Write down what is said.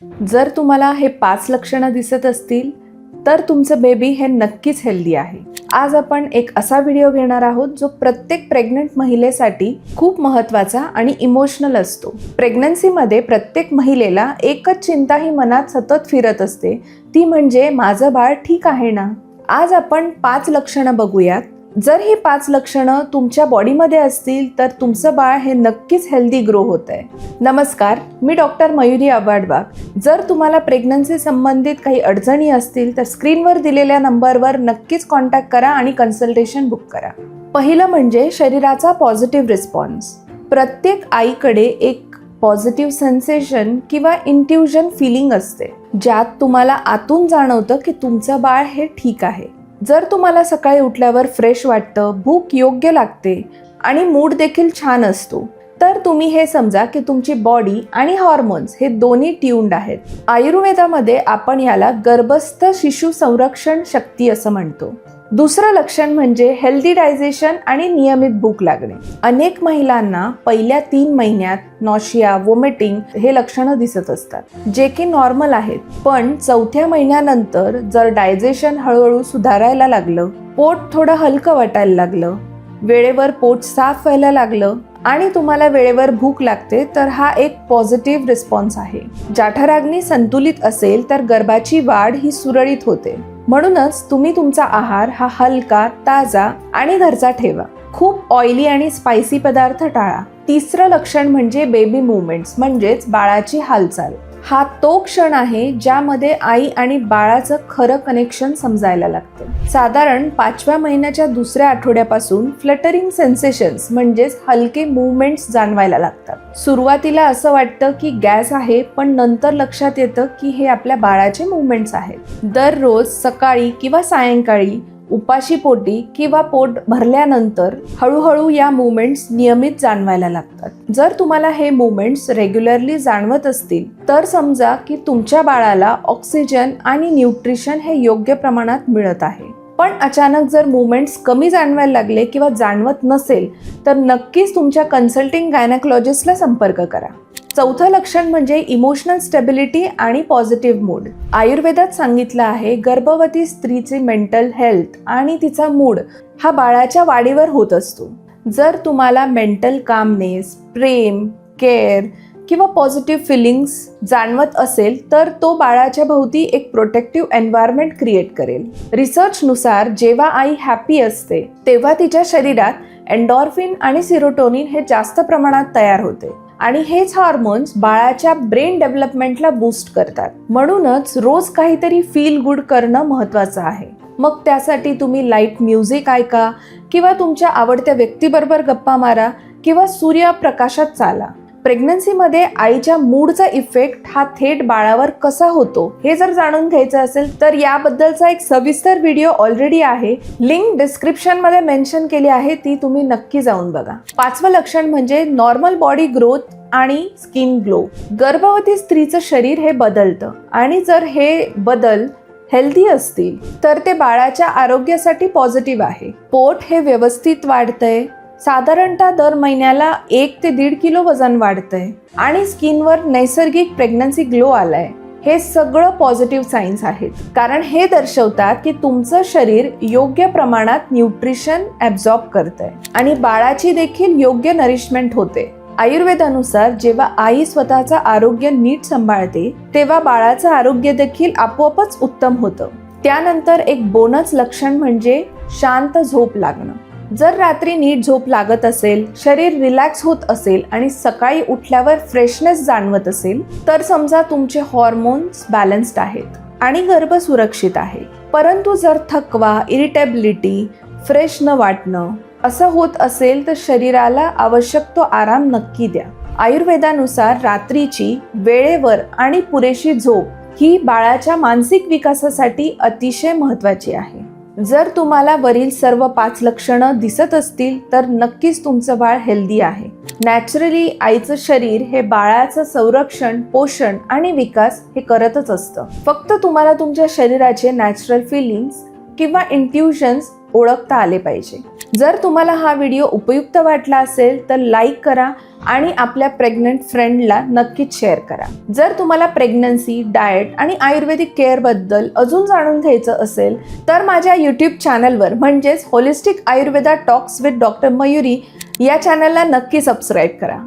जर तुम्हाला हे 5 लक्षणं दिसत असतील तर तुमचं बेबी हे नक्कीच हेल्दी आहे. आज आपण एक असा व्हिडिओ घेणार आहोत जो प्रत्येक प्रेग्नंट महिलेसाठी खूप महत्त्वाचा आणि इमोशनल असतो. प्रेग्नन्सीमध्ये प्रत्येक महिलेला एकच चिंता ही मनात सतत फिरत असते, ती म्हणजे माझं बाळ ठीक आहे ना. आज आपण 5 लक्षणं बघूयात. जर ही 5 लक्षणं तुमच्या बॉडीमध्ये असतील तर तुमचं बाळ हे नक्कीच हेल्दी ग्रो होत आहे. नमस्कार, मी डॉक्टर मयुरी आव्हाडबाग. जर तुम्हाला प्रेग्नन्सी संबंधित काही अडचणी असतील तर स्क्रीनवर दिलेल्या नंबरवर नक्कीच कॉन्टॅक्ट करा आणि कन्सल्टेशन बुक करा. पहिलं म्हणजे शरीराचा पॉझिटिव्ह रिस्पॉन्स. प्रत्येक आईकडे एक पॉझिटिव्ह सेन्सेशन किंवा इंट्युजन फिलिंग असते, ज्यात तुम्हाला आतून जाणवतं की तुमचं बाळ हे ठीक आहे. जर तुम्हाला सकाळी उठल्यावर फ्रेश वाटतं, भूक योग्य लागते आणि मूड देखील छान असतो, तर तुम्ही हे समजा की तुमची बॉडी आणि हॉर्मोन्स हे दोन्ही ट्यून्ड आहेत. आयुर्वेदामध्ये आपण याला गर्भस्थ शिशु संरक्षण शक्ती असं म्हणतो. दुसरं लक्षण म्हणजे हेल्दी डायजेशन आणि नियमित भूक लागणे. अनेक महिलांना पहिल्या 3 महिन्यात नॉशिया, वॉमिटिंग हे लक्षणं दिसत असतात, जे की नॉर्मल आहेत. पण 4थ्या महिन्यानंतर जर डायजेशन हळूहळू सुधारायला लागलं, पोट थोडं हलकं वाटायला लागलं, वेळेवर पोट साफ व्हायला लागलं आणि तुम्हाला वेळेवर भूक लागते, तर हा एक पॉझिटिव्ह रिस्पॉन्स आहे. जठराग्नी संतुलित असेल तर गर्भाची वाढ ही सुरळीत होते. म्हणूनच तुम्ही तुमचा आहार हा हलका, ताजा आणि घरचा ठेवा. खूप ऑइली आणि स्पायसी पदार्थ टाळा. तिसरं लक्षण म्हणजे बेबी मुवमेंट्स म्हणजेच बाळाची हालचाल. हा तो क्षण आहे ज्यामध्ये आई आणि बाळाचं खरं कनेक्शन समजायला लागतं. साधारण 5व्या महिन्याच्या दुसऱ्या आठवड्यापासून फ्लटरिंग सेन्सेशन्स म्हणजेच हलके मुवमेंट्स जाणवायला लागतात. सुरुवातीला असं वाटतं की गॅस आहे, पण नंतर लक्षात येतं की हे आपल्या बाळाचे मुवमेंट्स आहेत. दररोज सकाळी किंवा सायंकाळी, उपाशी पोटी किंवा पोट भरल्यानंतर हळूहळू या मुवमेंट्स नियमित जाणवायला लागतात. जर तुम्हाला हे मुवमेंट्स रेग्युलरली जाणवत असतील तर समजा की तुमच्या बाळाला ऑक्सिजन आणि न्यूट्रिशन हे योग्य प्रमाणात मिळत आहे. पण अचानक जर मुवमेंट्स कमी जाणवायला लागले किंवा जाणवत नसेल तर नक्कीच तुमच्या कन्सल्टिंग गायनेकोलॉजिस्टला संपर्क करा. चौथं लक्षण म्हणजे इमोशनल स्टेबिलिटी आणि पॉझिटिव्ह मूड. आयुर्वेदात सांगितलं आहे, गर्भवती स्त्रीची मेंटल हेल्थ आणि तिचा मूड हा बाळाच्या वाढीवर होत असतो. जर तुम्हाला मेंटल कामनेस, प्रेम, केअर किंवा पॉझिटिव्ह फिलिंग्स जाणवत असेल तर तो बाळाच्या भोवती एक प्रोटेक्टिव्ह एन्व्हायरमेंट क्रिएट करेल. रिसर्चनुसार जेव्हा आई हॅपी असते तेव्हा तिच्या शरीरात एंडॉर्फिन आणि सिरोटोनिन हे जास्त प्रमाणात तयार होते आणि हेच हार्मोन्स बाळाच्या ब्रेन डेव्हलपमेंटला बूस्ट करतात. म्हणूनच रोज काहीतरी फील गुड करणं महत्त्वाचं आहे. मग त्यासाठी तुम्ही लाईट म्युझिक ऐका किंवा तुमच्या आवडत्या व्यक्तीबरोबर गप्पा मारा किंवा सूर्यप्रकाशात चाला. प्रेग्नन्सीमध्ये आईच्या मूडचा इफेक्ट हा थेट बाळावर कसा होतो हे जर जाणून घ्यायचं असेल तर याबद्दलचा एक सविस्तर व्हिडिओ ऑलरेडी आहे, लिंक डिस्क्रिप्शन मध्ये मेन्शन केली आहे, ती तुम्ही नक्की जाऊन बघा. 5वं लक्षण म्हणजे नॉर्मल बॉडी ग्रोथ आणि स्किन ग्लो. गर्भवती स्त्रीचं शरीर हे बदलतं आणि जर हे बदल हेल्दी असतील तर ते बाळाच्या आरोग्यासाठी पॉझिटिव्ह आहे. पोट हे व्यवस्थित वाढतंय, साधारणतः दर महिन्याला 1 ते 1.5 किलो वजन वाढतंय आणि स्किनवर नैसर्गिक प्रेग्नन्सी ग्लो आलाय. हे सगळं पॉझिटिव्ह साईन्स आहेत, कारण हे दर्शवतात की तुमचं शरीर योग्य प्रमाणात न्यूट्रिशन ॲब्झॉर्ब करतंय आणि बाळाची देखील योग्य नरिशमेंट होते. आयुर्वेदानुसार जेव्हा आई स्वतःचं आरोग्य नीट सांभाळते तेव्हा बाळाचं आरोग्य देखील आपोआपच उत्तम होतं. त्यानंतर एक बोनस लक्षण म्हणजे शांत झोप लागणं. जर रात्री नीट झोप लागत असेल, शरीर रिलॅक्स होत असेल आणि सकाळी उठल्यावर फ्रेशनेस जाणवत असेल तर समजा तुमचे हॉर्मोन्स बॅलन्स्ड आहेत आणि गर्भ सुरक्षित आहे. परंतु जर थकवा, इरिटेबिलिटी, फ्रेश न वाटणं असं होत असेल तर शरीराला आवश्यक तो आराम नक्की द्या. आयुर्वेदानुसार रात्रीची वेळेवर आणि पुरेशी झोप ही बाळाच्या मानसिक विकासासाठी अतिशय महत्त्वाची आहे. जर तुम्हाला वरील सर्व 5 लक्षणं दिसत असतील तर नक्कीच तुमचं बाळ हेल्दी आहे. नॅचरली आईचं शरीर हे बाळाचं संरक्षण, पोषण आणि विकास हे करतच असतं. फक्त तुम्हाला तुमच्या शरीराचे नॅचरल फिलिंग्स किंवा इंट्युशन्स ओळखता आले पाहिजे. जर तुम्हाला हा व्हिडिओ उपयुक्त वाटला असेल तर लाईक करा आणि आपल्या प्रेग्नंट फ्रेंडला नक्कीच शेअर करा. जर तुम्हाला प्रेग्नन्सी, डाएट आणि आयुर्वेदिक केअरबद्दल अजून जाणून घ्यायचं असेल तर माझ्या यूट्यूब चॅनलवर म्हणजेच holistic Ayurveda talks with doctor Mayuri या चॅनलला नक्की सबस्क्राईब करा.